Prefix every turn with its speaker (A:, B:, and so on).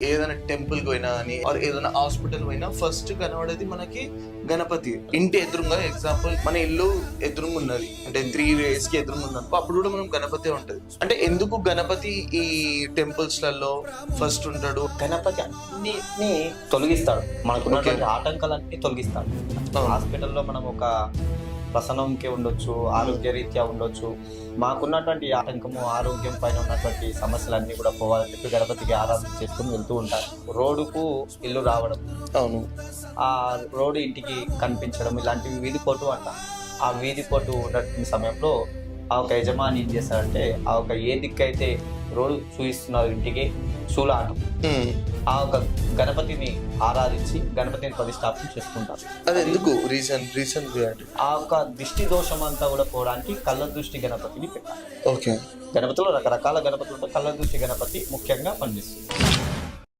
A: ఏదైనా టెంపుల్ కి పోయినా అని ఆర్ ఏదైనా హాస్పిటల్ పోయినా ఫస్ట్ కనబడేది మనకి గణపతి. ఇంటి ఎదురుగా ఎగ్జాంపుల్ మన ఇల్లు ఎదురుగా ఉన్నది అంటే 3 ways కి ఎదురుగా ఉన్నది, అప్పుడు కూడా మనం గణపతి ఉంటది. అంటే ఎందుకు గణపతి ఈ టెంపుల్స్ లలో ఫస్ట్ ఉంటాడు?
B: గణపతి అన్నిటిని తొలగిస్తాడు, మనకున్నటువంటి ఆటంకాలన్నీ తొలగిస్తాడు. హాస్పిటల్లో మనం ఒక ప్రసనంకి ఉండొచ్చు, ఆరోగ్య రీత్యా ఉండొచ్చు, మాకున్నటువంటి ఆటంకము ఆరోగ్యం పైన ఉన్నటువంటి సమస్యలన్నీ కూడా పోవాలని చెప్పి గణపతికి ఆరాధన చేసుకుని వెళ్తూ ఉంటారు. రోడ్డుకు ఇల్లు రావడం,
A: అవును,
B: ఆ రోడ్డు ఇంటికి కనిపించడం, ఇలాంటివి వీధి పోటు అంట. ఆ వీధి పోటు ఉన్నటువంటి సమయంలో ఆ ఒక యజమాని ఏం చేస్తారంటే ఆ ఒక ఏ దిక్కైతే రోడ్డు చూపిస్తున్నారు ఇంటికి శూలాటం, ఆ ఒక గణపతిని ఆరాధించి గణపతిని ప్రతిష్టాపన చేసుకుంటారు.
A: అది ఎందుకు రీజన్
B: ఆ ఒక దిష్టి దోషం అంతా కూడా పోవడానికి కళ్ళ దృష్టి గణపతిని పెట్టాలి.
A: ఓకే,
B: గణపతిలో రకరకాల గణపతులు ఉంటాయి, కళ్ళ దృష్టి గణపతి ముఖ్యంగా పనిచేస్తుంది.